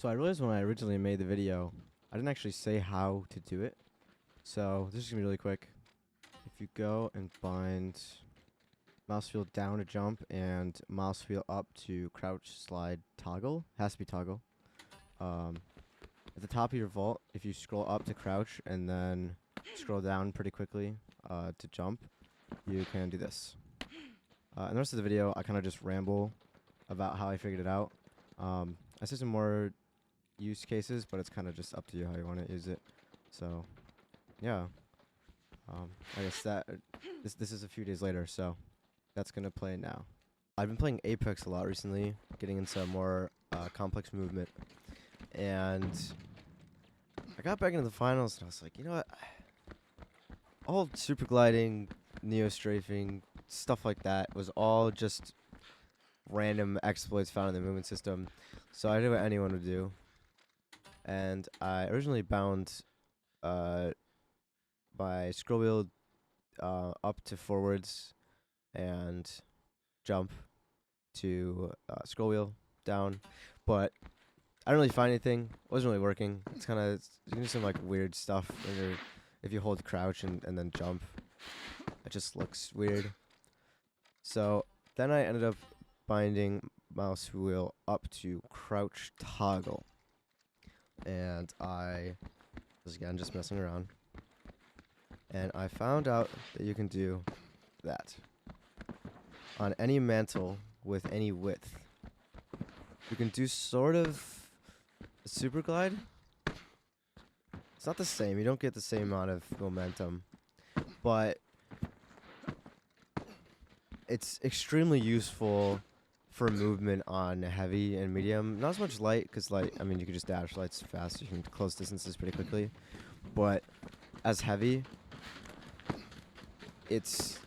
So I realized when I originally made the video, I didn't actually say how to do it. So this is gonna be really quick. If you go and bind mouse wheel down to jump and mouse wheel up to crouch, slide, toggle, has to be toggle. At the top of your vault, if you scroll up to crouch and then scroll down pretty quickly to jump, you can do this. And the rest of the video, I kind of just ramble about how I figured it out. I see some more use cases, but it's kind of just up to you how you want to use it. So, yeah. I guess that this is a few days later, so that's gonna play now. I've been playing Apex a lot recently, getting into more complex movement, and I got back into the finals, and I was like, you know what? All super gliding, neo strafing, stuff like that was all just random exploits found in the movement system. So I did what anyone would do, and I originally bound by scroll wheel up to forwards and jump to scroll wheel down, but I didn't really find anything. It wasn't really working. It's kind of, you can do some like weird stuff when you're, if you hold crouch and then jump. It just looks weird. So then I ended up binding mouse wheel up to crouch toggle, and I was again just messing around, and I found out that you can do that on any mantle with any width. You can do sort of a super glide. It's not the same. You don't get the same amount of momentum, but it's extremely useful for movement on heavy and medium. Not as much light, because light, I mean, you can just dash. Light's fast. You can close distances pretty quickly. But as heavy, it's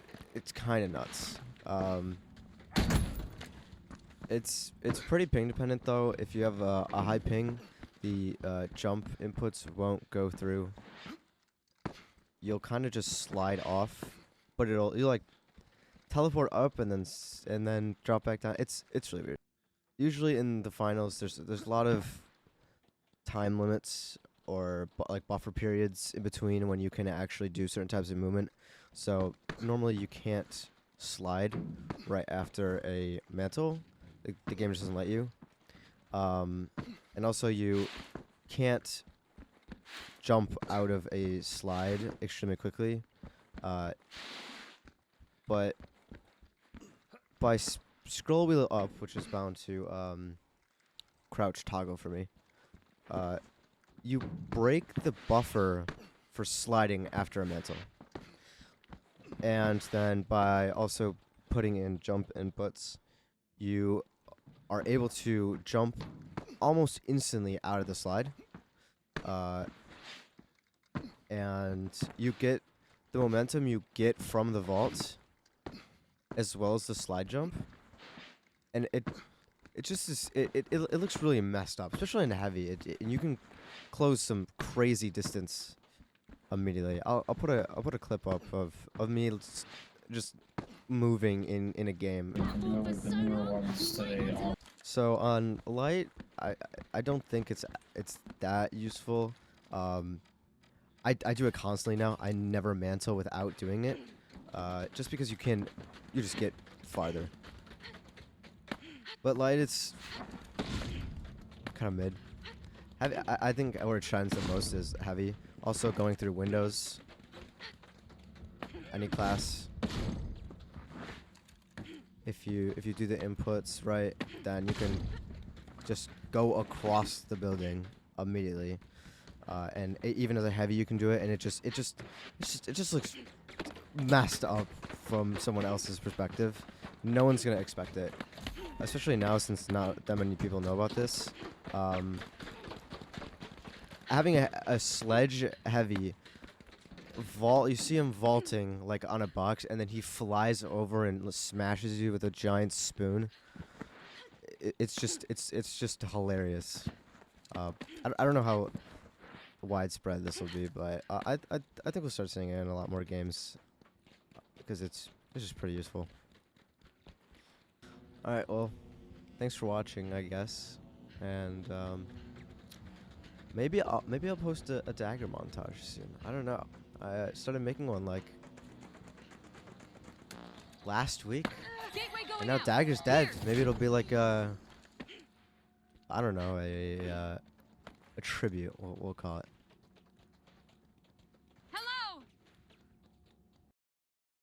kind of nuts. It's pretty ping dependent though. If you have a high ping, the jump inputs won't go through. You'll kind of just slide off, but you'll like teleport up and then drop back down. It's really weird. Usually in the finals, there's a lot of time limits or like buffer periods in between when you can actually do certain types of movement. So normally you can't slide right after a mantle. The game just doesn't let you. And also you can't jump out of a slide extremely quickly. But by scroll wheel up, which is bound to crouch toggle for me, you break the buffer for sliding after a mantle. And then by also putting in jump inputs, you are able to jump almost instantly out of the slide. And you get the momentum you get from the vault as well as the slide jump. And it just is, it looks really messed up, especially in heavy. And you can close some crazy distance immediately. I'll put a clip up of me just moving in a game. So on light, I don't think it's that useful. I do it constantly now. I never mantle without doing it, just because you just get farther. But light, it's kind of mid. Heavy, I think where it shines the most is heavy. Also going through windows. Any class. If you do the inputs right, then you can just go across the building immediately. And even as a heavy, you can do it, and it just looks messed up from someone else's perspective. No one's gonna expect it, especially now since not that many people know about this. Having a sledge heavy vault, you see him vaulting like on a box, and then he flies over and smashes you with a giant spoon. It's just hilarious. I don't know how widespread this will be, but I think we'll start seeing it in a lot more games because it's just pretty useful. All right, well, thanks for watching, I guess, and Maybe I'll post a dagger montage soon. I don't know. I started making one like last week, and now Dagger's dead. Maybe it'll be like I don't know, a tribute. We'll call it.